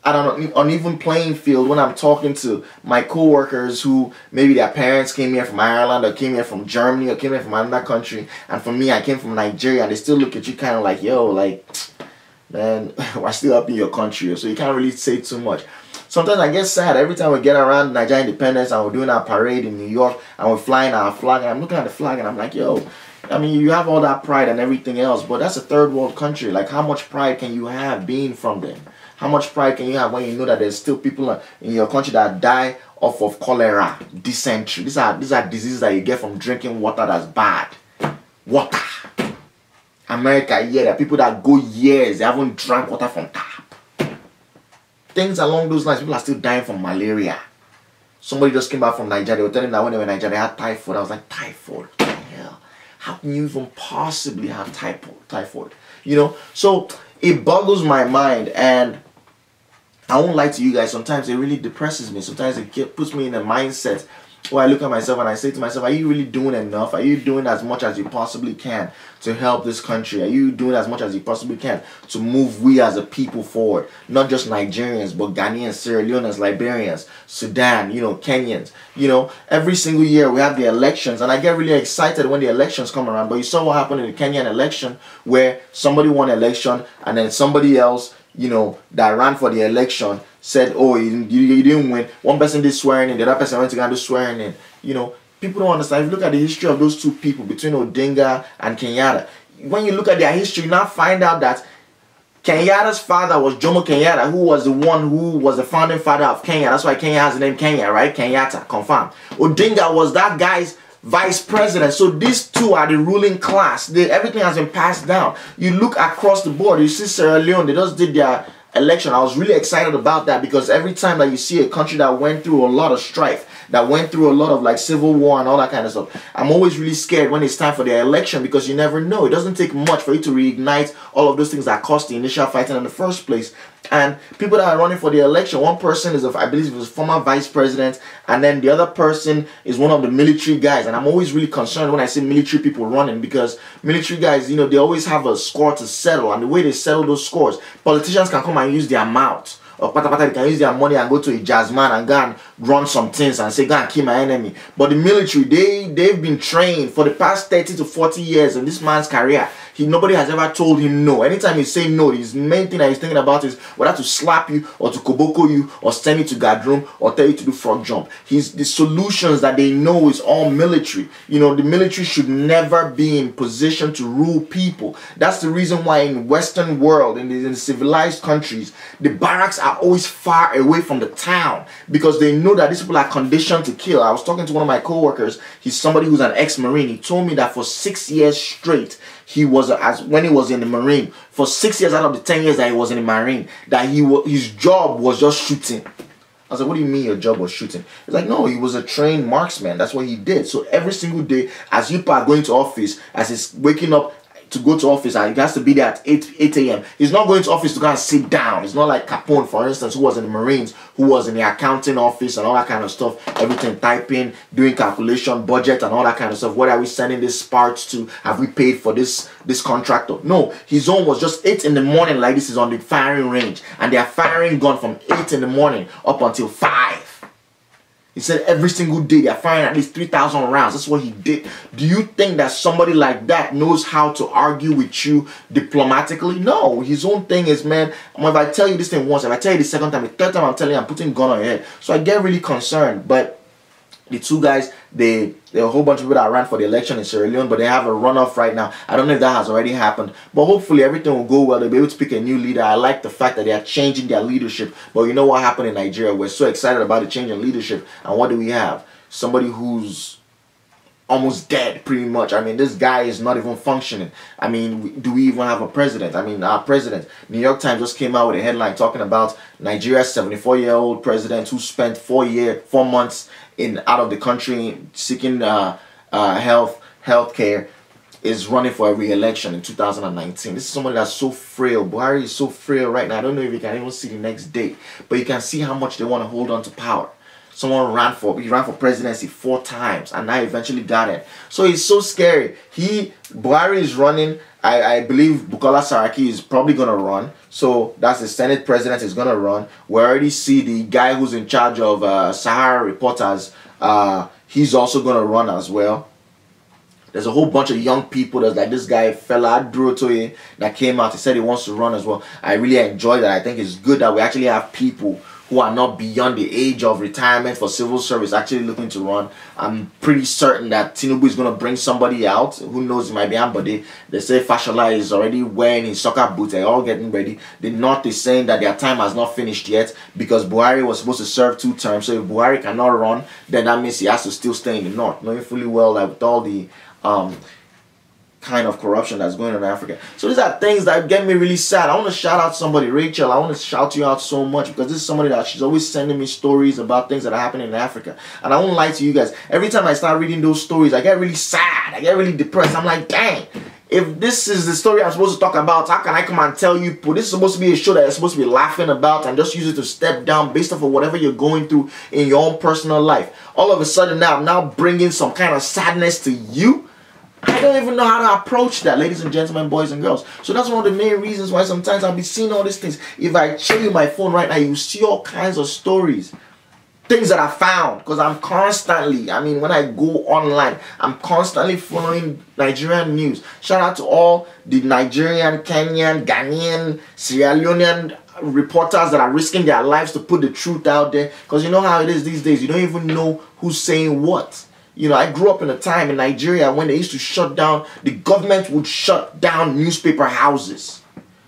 an uneven playing field when I'm talking to my coworkers who maybe their parents came here from Ireland, or came here from Germany, or came here from another country, and for me, I came from Nigeria, and they still look at you kind of like, yo, like, man, we're still up in your country, so you can't really say too much. Sometimes I get sad every time we get around Nigerian independence and we're doing our parade in New York and we're flying our flag, and I'm looking at the flag and I'm like, yo, I mean, you have all that pride and everything else, but that's a third world country. Like, how much pride can you have being from there? How much pride can you have when you know that there's still people in your country that die off of cholera, dysentery? These are diseases that you get from drinking water that's bad. Water. America, yeah, there are people that go years, they haven't drank water from tap. Things along those lines. People are still dying from malaria. Somebody just came back from Nigeria. They were telling me that when they were in Nigeria, they had typhoid. I was like, typhoid? What the hell? How can you even possibly have typhoid? You know? So it boggles my mind, and I won't lie to you guys. Sometimes it really depresses me. Sometimes it puts me in a mindset where I look at myself and I say to myself, are you really doing enough? Are you doing as much as you possibly can to help this country? Are you doing as much as you possibly can to move we as a people forward? Not just Nigerians, but Ghanaians, Sierra Leoneans, Liberians, Sudan, you know, Kenyans. You know, every single year we have the elections, and I get really excited when the elections come around. But you saw what happened in the Kenyan election, where somebody won election and then somebody else, you know, that ran for the election said, oh, you didn't win. One person did swearing in, the other person went to go and do swearing in. You know, people don't understand. If you look at the history of those two people, between Odinga and Kenyatta, when you look at their history, you now find out that Kenyatta's father was Jomo Kenyatta, who was the one who was the founding father of Kenya. That's why Kenya has the name Kenya, right? Kenyatta, confirmed. Odinga was that guy's vice president. So these two are the ruling class. Everything has been passed down. You look across the board, you see Sierra Leone, they just did their election. I was really excited about that, because every time that you see a country that went through a lot of strife, that went through a lot of like civil war and all that kind of stuff, I'm always really scared when it's time for their election, because you never know. It doesn't take much for you to reignite all of those things that caused the initial fighting in the first place. And people that are running for the election, one person is, I believe, was former vice president, and then the other person is one of the military guys. And I'm always really concerned when I see military people running, because military guys, you know, they always have a score to settle, and the way they settle those scores, politicians can come and use their mouth, or they can use their money and go to a jazz man and go and run some things and say, go and kill my enemy. But the military, they've been trained for the past 30 to 40 years in this man's career. Nobody has ever told him no. Anytime he say no, his main thing that he's thinking about is whether to slap you or to koboko you or send you to guard room or tell you to do frog jump. The solutions that they know is all military. You know, the military should never be in position to rule people. That's the reason why in Western world, in the civilized countries, the barracks are always far away from the town, because they know that these people are conditioned to kill. I was talking to one of my coworkers. He's somebody who's an ex-Marine. He told me that for 6 years straight, he was as when he was in the Marine for 6 years out of the 10 years that he was in the Marine, that his job was just shooting. I was like, what do you mean your job was shooting? He's like, no, he was a trained marksman. That's what he did. So every single day, as you are going to office, as he's waking up to go to office, and he has to be there at 8 a.m. He's not going to office to go and sit down. It's not like Capone, for instance, who was in the Marines, who was in the accounting office and all that kind of stuff, everything, typing, doing calculation, budget, and all that kind of stuff. What are we sending these parts to? Have we paid for this contractor? No, his own was just 8 in the morning, like this is on the firing range, and they are firing gun from 8 in the morning up until 5. He said every single day they're firing at least 3,000 rounds. That's what he did. Do you think that somebody like that knows how to argue with you diplomatically? No. His own thing is, man, if I tell you this thing once, if I tell you the second time, the third time I'm telling you, I'm putting a gun on your head. So I get really concerned. But the two guys, there are a whole bunch of people that ran for the election in Sierra Leone, but they have a runoff right now. I don't know if that has already happened, but hopefully everything will go well. They'll be able to pick a new leader. I like the fact that they are changing their leadership. But you know what happened in Nigeria? We're so excited about the change in leadership. And what do we have? Somebody who's almost dead, pretty much. I mean, this guy is not even functioning. I mean, do we even have a president? I mean, our president, New York Times just came out with a headline talking about Nigeria's 74-year-old president who spent 4 months out of the country seeking health care, is running for a re-election in 2019. This is somebody that's so frail. Buhari is so frail right now. I don't know if you can even see the next day, but you can see how much they want to hold on to power. Someone ran for presidency 4 times and now eventually got it. So it's so scary. Buhari is running. I believe Bukola Saraki is probably going to run. So that's the Senate president is going to run. We already see the guy who's in charge of Sahara Reporters. He's also going to run as well. There's a whole bunch of young people. There's like this guy, fella Durotoye, that came out. He said he wants to run as well. I really enjoy that. I think it's good that we actually have people who are not beyond the age of retirement for civil service actually looking to run. I'm pretty certain that Tinubu is going to bring somebody out. Who knows, it might be Ambode. They say Fashola is already wearing his soccer boots. They're all getting ready. The North is saying that their time has not finished yet because Buhari was supposed to serve 2 terms. So if Buhari cannot run, then that means he has to still stay in the North. Knowing fully well that with all the kind of corruption that's going on in Africa. So these are things that get me really sad. I want to shout out somebody, Racheal. I want to shout you out so much because this is somebody that she's always sending me stories about things that are happening in Africa. And I won't lie to you guys. Every time I start reading those stories, I get really sad. I get really depressed. I'm like, dang, if this is the story I'm supposed to talk about, how can I come and tell you, this is supposed to be a show that you're supposed to be laughing about and just use it to step down based off of whatever you're going through in your own personal life. All of a sudden now, I'm now bringing some kind of sadness to you. I don't even know how to approach that, ladies and gentlemen, boys and girls. So that's one of the main reasons why sometimes I'll be seeing all these things. If I show you my phone right now, you see all kinds of stories. Things that I found. Because I'm constantly, when I go online, I'm constantly following Nigerian news. Shout out to all the Nigerian, Kenyan, Ghanaian, Sierra Leonean reporters that are risking their lives to put the truth out there. Because you know how it is these days. You don't even know who's saying what. You know, I grew up in a time in Nigeria when they used to shut down, the government would shut down newspaper houses.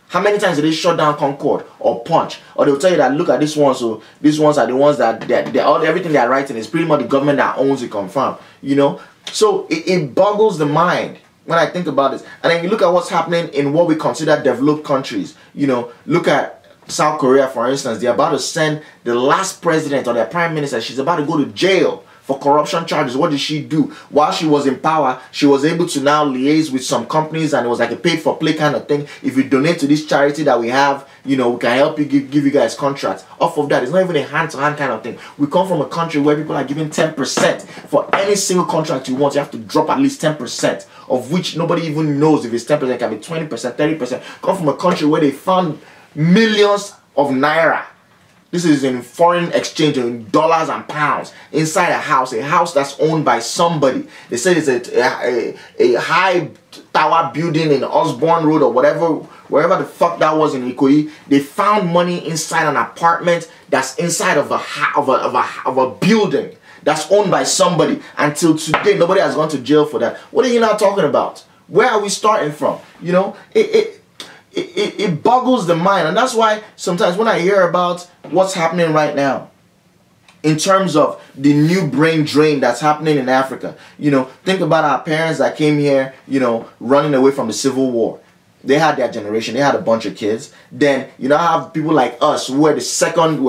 How many times did they shut down Concord or Punch? Or they'll tell you that, look at this one, so these ones are the ones that everything they're writing is pretty much the government that owns it, confirmed. You know, so it boggles the mind when I think about this. And then you look at what's happening in what we consider developed countries. You know, look at South Korea, for instance. They're about to send the last president or their prime minister. She's about to go to jail for corruption charges. What did she do? While she was in power, she was able to now liaise with some companies, and it was like a paid-for-play kind of thing. If you donate to this charity that we have, you know, we can help you give you guys contracts. Off of that, it's not even a hand-to-hand kind of thing. We come from a country where people are giving 10% for any single contract you want. You have to drop at least 10%, of which nobody even knows if it's 10%. It can be 20%, 30%. Come from a country where they found millions of naira. This is in foreign exchange, in dollars and pounds, inside a house that's owned by somebody. They said it's a high tower building in Osborne Road or whatever, wherever the fuck that was in Ikoyi. They found money inside an apartment that's inside of a building that's owned by somebody. Until today, nobody has gone to jail for that. What are you now talking about? Where are we starting from? You know, it boggles the mind. And that's why sometimes when I hear about what's happening right now in terms of the new brain drain that's happening in Africa. You know, think about our parents that came here, you know, running away from the Civil War. They had their generation. They had a bunch of kids. Then you know, I have people like us who were the second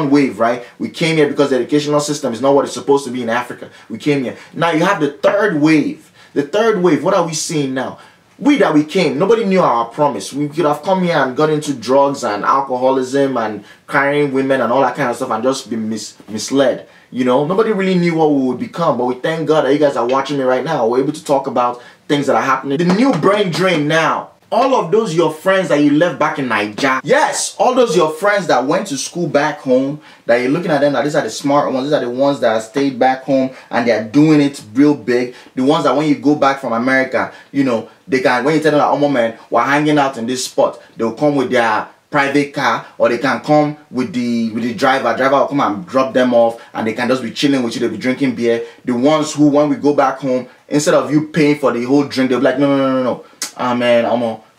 wave, right? We came here because the educational system is not what it's supposed to be in Africa. We came here. Now you have the third wave. The third wave. What are we seeing now? We came, nobody knew our promise. We could have come here and got into drugs and alcoholism and carrying women and all that kind of stuff and just been misled. You know, nobody really knew what we would become. But we thank God that you guys are watching me right now. We're able to talk about things that are happening. The new brain drain now. All of those your friends that you left back in Nigeria. Yes, all those your friends that went to school back home, that you're looking at them, that these are the smart ones, these are the ones that stayed back home and they're doing it real big. The ones that when you go back from America, you know, they can, when you tell them that, oh man, we're hanging out in this spot, they'll come with their private car, or they can come with the driver. Driver will come and drop them off, and they can just be chilling with you. They'll be drinking beer. The ones who, when we go back home, instead of you paying for the whole drink, they'll be like, no. Ah man,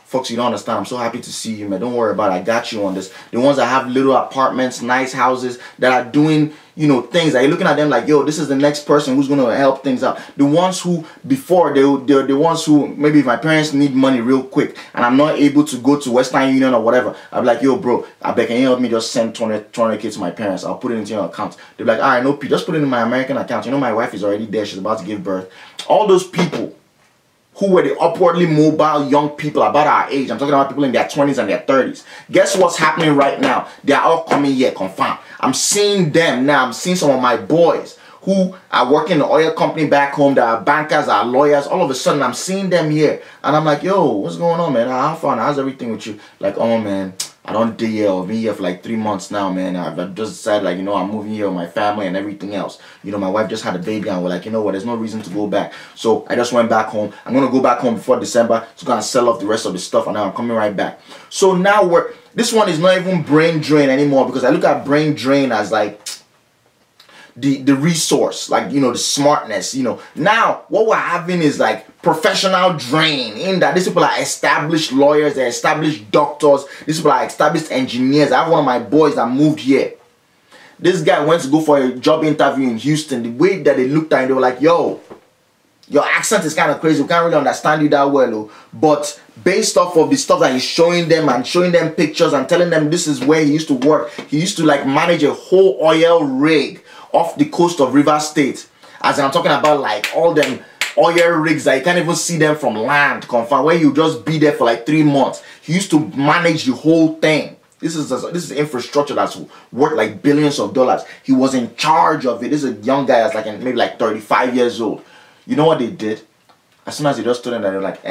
folks, you don't understand. I'm so happy to see you, man. Don't worry about it. I got you on this. The ones that have little apartments, nice houses, that are doing, you know, things that you're looking at them like, yo, this is the next person who's going to help things out. The ones who, before, they're the ones who, maybe if my parents need money real quick and I'm not able to go to Western Union or whatever, I'll be like, yo, bro, I beg, can you help me just send 200K to my parents? I'll put it into your account. They'll be like, all right, no, P, just put it in my American account. You know, my wife is already there. She's about to give birth. All those people who were the upwardly mobile young people about our age. I'm talking about people in their 20s and their 30s. Guess what's happening right now? They are all coming here, confirmed. I'm seeing them now. I'm seeing some of my boys who are working in the oil company back home, that are bankers, are lawyers. All of a sudden, I'm seeing them here. And I'm like, yo, what's going on, man? How fun? How's everything with you? Like, oh, man, I don't do here. I've been here for like 3 months now, man. I've just decided, like, you know, I'm moving here with my family and everything else. You know, my wife just had a baby and we're like, you know what, there's no reason to go back. So I just went back home. I'm going to go back home before December to go and sell off the rest of the stuff. And now I'm coming right back. So now this one is not even brain drain anymore, because I look at brain drain as like the resource, like, you know, the smartness, you know. Now what we're having is like professional drain, in that these people are established lawyers, they're established doctors, these people are established engineers. I have one of my boys that moved here. This guy went to go for a job interview in Houston. The way that they looked at him, they were like, yo, your accent is kind of crazy, we can't really understand you that well, but based off of the stuff that he's showing them and showing them pictures and telling them this is where he used to work. He used to like manage a whole oil rig off the coast of River State. As I'm talking about, like all them oil rigs that you can't even see them from land, confirm, where you just be there for like 3 months. He used to manage the whole thing. This is infrastructure that's worth like billions of dollars. He was in charge of it. This is a young guy that's like maybe like 35 years old. You know what they did? As soon as they just told him that, they're like,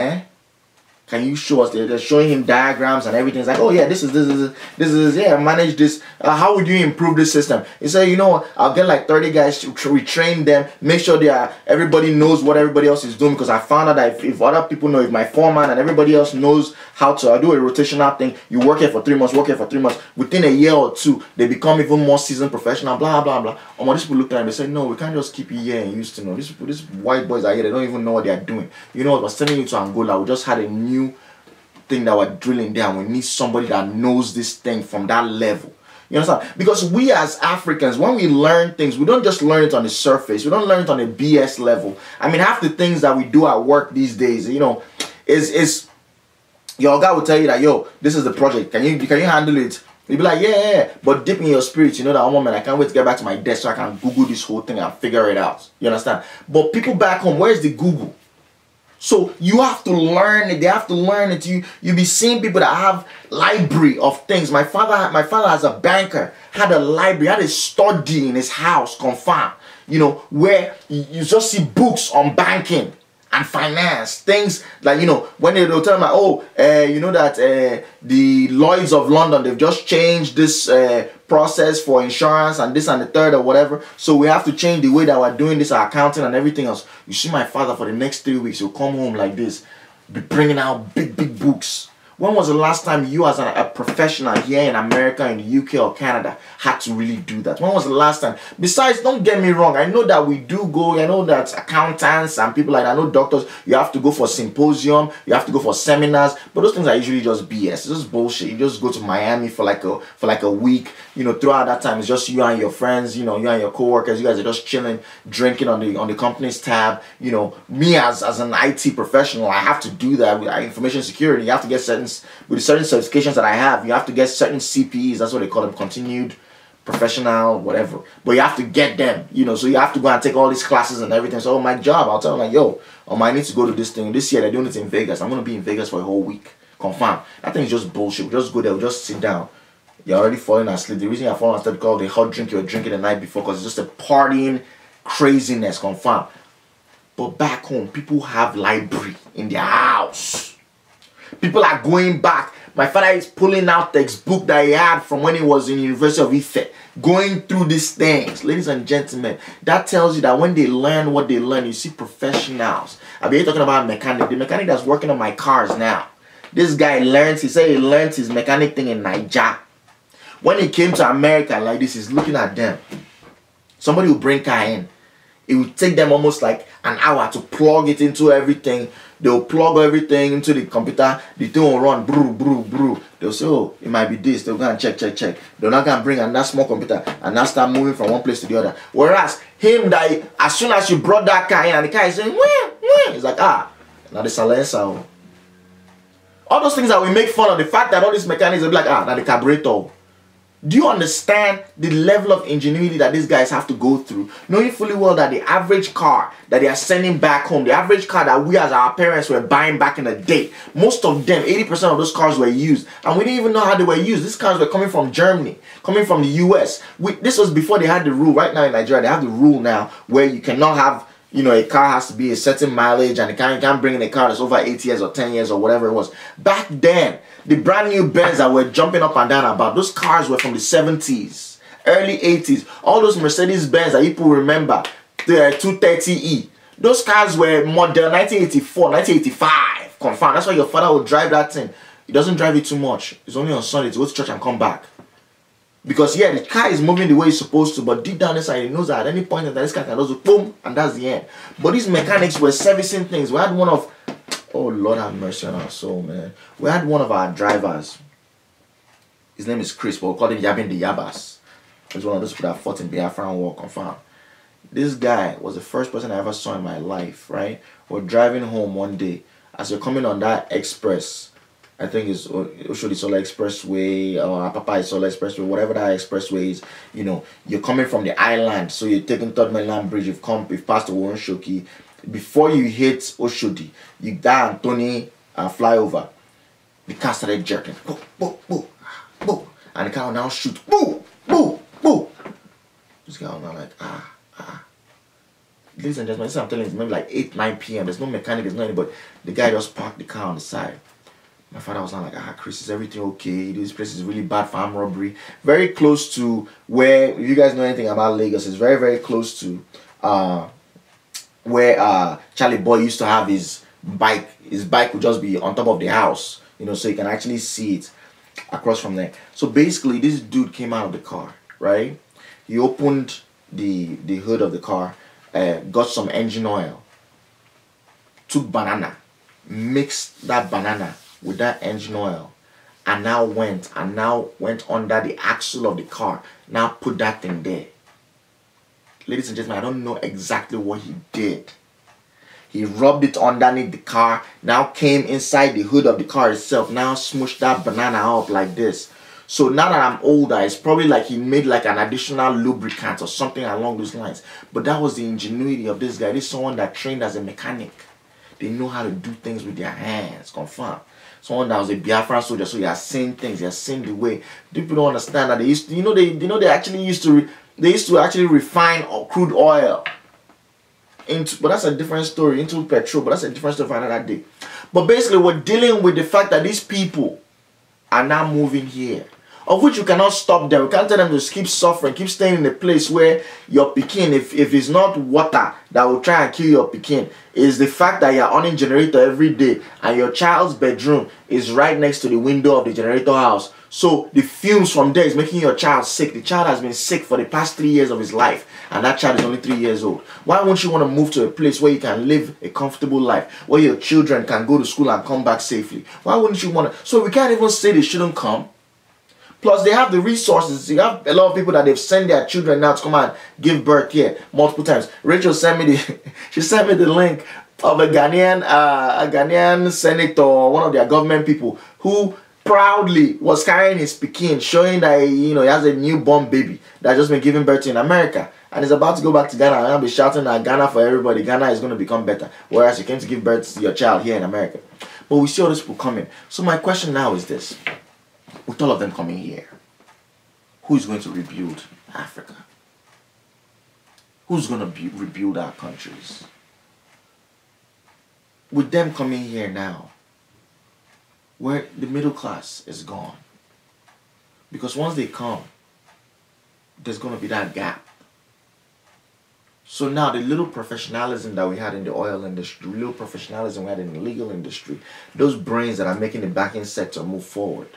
can you show us? They're showing him diagrams and everything. It's like, oh yeah, this is yeah, manage this. How would you improve this system? He said, you know what, I'll get like 30 guys to retrain them, make sure everybody knows what everybody else is doing, because I found out that if other people know, if my foreman and everybody else knows how to do a rotational thing, you work here for 3 months, work here for 3 months, within a year or two, they become even more seasoned professional, blah, blah, blah. And when these people looked at him, they said, no, we can't just keep you here in Houston. No, these white boys are here, they don't even know what they're doing. You know what, we're sending you to Angola. We just had a new thing that we're drilling there, and we need somebody that knows this thing from that level. You understand? Because we as Africans, when we learn things, we don't just learn it on the surface. We don't learn it on a BS level. I mean, half the things that we do at work these days, you know, is your guy will tell you that, yo, this is the project. Can you handle it? You'll be like, yeah. But deep in your spirit, you know that, oh man, I can't wait to get back to my desk so I can Google this whole thing and figure it out. You understand? But people back home, where's the Google? So you have to learn it. They have to learn it. You be seeing people that have library of things. My father as a banker had a library, had a study in his house, confirmed. You know, where you just see books on banking and finance, things like, you know, when they'll tell me, oh, you know that the Lloyds of London, they've just changed this process for insurance and this and the third or whatever, so we have to change the way that we're doing this, our accounting and everything else. You see my father for the next 3 weeks, he'll come home like this, be bringing out big books When was the last time you as a professional here in America, in the UK or Canada had to really do that? When was the last time? Besides, don't get me wrong. I know that we do go. I know that accountants and people like that, I know doctors, you have to go for symposium, you have to go for seminars. But those things are usually just BS. It's just bullshit. You just go to Miami for like a week. You know, throughout that time, it's just you and your friends. You know, you and your coworkers. You guys are just chilling, drinking on the company's tab. You know, me as an IT professional, I have to do that with information security. You have to get certain certifications that I have. You have to get certain CPEs. That's what they call them, continued professional whatever. But you have to get them. You know, so you have to go and take all these classes and everything. So my job, I'll tell them like, yo, I need to go to this thing. This year they're doing it in Vegas. I'm gonna be in Vegas for a whole week. Confirm. That thing is just bullshit. We just go there. We just sit down. You're already falling asleep. The reason you're falling asleep is because of the hot drink you're drinking the night before, because it's just a partying craziness. Confirm. But back home, people have library in their house. People are going back. My father is pulling out textbook that he had from when he was in University of Ife, going through these things. Ladies and gentlemen, that tells you that when they learn what they learn, you see professionals. I've been talking about mechanic. The mechanic that's working on my cars now. This guy learns, he said he learned his mechanic thing in Nigeria. When he came to America like this, he's looking at them. Somebody will bring car in. It will take them almost like an hour to plug it into everything. They'll plug everything into the computer. The thing will run, brew, brew, brew. They'll say, oh, it might be this. They'll go and check. They're not going to bring another small computer and now start moving from one place to the other. Whereas him, that as soon as you brought that car in and the car is saying, wah, it's like, now the silencer. All those things that we make fun of, the fact that all these mechanics will be like, now the carburetor. Do you understand the level of ingenuity that these guys have to go through? Knowing fully well that the average car that they are sending back home, the average car that we as our parents were buying back in the day, most of them, 80% of those cars were used. And we didn't even know how they were used. These cars were coming from Germany, coming from the US. This was before they had the rule. Right now in Nigeria, they have the rule now where you cannot have, you know, a car has to be a certain mileage and you can't bring in a car that's over 8 years or 10 years or whatever it was. Back then, the brand new Benz that were jumping up and down about, those cars were from the 70s, early 80s. All those Mercedes Benz that people remember, the 230E. Those cars were model 1984, 1985. Confirm. That's why your father will drive that thing. He doesn't drive it too much. It's only on Sunday to go to church and come back. Because yeah, the car is moving the way it's supposed to, but deep down inside he knows that at any point in time this car can also boom, and that's the end. But these mechanics were servicing things. We had one of, oh Lord have mercy on our soul, man. We had one of our drivers. His name is Chris, but we call him Yabin the Yabas. He's one of those people that fought in Biafran War, confirmed. This guy was the first person I ever saw in my life, right? We're driving home one day. As we're coming on that express, I think it's Oshodi Solar Expressway or Apapa Solar Expressway, whatever that expressway is. You know, you're coming from the island, so you're taking Third Mainland Bridge. You've passed the Warren-Shoki. Before you hit Oshodi, you die Anthony flyover. The car started jerking. Boo, boo, boo, boo. And the car will now shoot. Boo, boo, boo. This guy will now like, Ladies and gentlemen, this is I'm telling you, it's maybe like 8, 9 p.m. There's no mechanic, there's no anybody. The guy just parked the car on the side. My father was not like, Chris, is everything okay? This place is really bad for armed robbery. Very close to where, if you guys know anything about Lagos, it's very, very close to where Charlie Boy used to have his bike. His bike would just be on top of the house, you know, so you can actually see it across from there. So basically, this dude came out of the car, right? He opened the hood of the car, got some engine oil, took banana, mixed that banana with that engine oil, and now went under the axle of the car. Now put that thing there. Ladies and gentlemen, I don't know exactly what he did. He rubbed it underneath the car, now came inside the hood of the car itself, now smushed that banana up like this. So now that I'm older, it's probably like he made like an additional lubricant or something along those lines. But that was the ingenuity of this guy. This is someone that trained as a mechanic. They know how to do things with their hands, confirm. Someone that was a Biafran soldier, so you are seeing things, you are seeing the way. People don't understand that they used to, they actually used to actually refine crude oil into, but that's a different story, into petrol, but that's a different story for another day. But basically, we're dealing with the fact that these people are now moving here. of which you cannot stop them. We can't tell them to keep suffering, keep staying in a place where your pikin, if it's not water that will try and kill your pikin, is the fact that you're on a generator every day and your child's bedroom is right next to the window of the generator house. So the fumes from there is making your child sick. The child has been sick for the past 3 years of his life, and that child is only 3 years old. Why won't you want to move to a place where you can live a comfortable life, where your children can go to school and come back safely? Why wouldn't you want to? So we can't even say they shouldn't come. Plus, they have the resources. You have a lot of people that they've sent their children now to come and give birth here multiple times. Racheal sent me she sent me the link of a Ghanaian senator, one of their government people, who proudly was carrying his pikin, showing that he has a newborn baby that just been giving birth to in America, and is about to go back to Ghana and I'll be shouting at Ghana for everybody. Ghana is going to become better, whereas you came to give birth to your child here in America. But we see all these people coming. So my question now is this: with all of them coming here, who is going to rebuild Africa? Who's going to rebuild our countries? With them coming here now, where the middle class is gone. Because once they come, there's going to be that gap. So now the little professionalism that we had in the oil industry, the little professionalism we had in the legal industry, those brains that are making the banking sector move forward,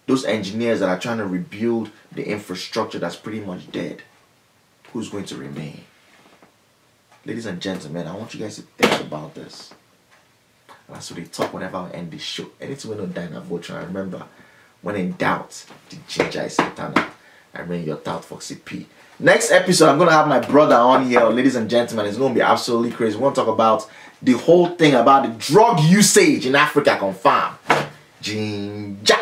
those engineers that are trying to rebuild the infrastructure that's pretty much dead, who's going to remain? Ladies and gentlemen, I want you guys to think about this. And that's what they talk whenever I end this show. Anything we don't die in a vulture. I remember, when in doubt, the ginger is Santana. I mean your tout Foxy P. Next episode, I'm going to have my brother on here, ladies and gentlemen. It's going to be absolutely crazy. We're going to talk about the whole thing about the drug usage in Africa, confirmed. Ginger.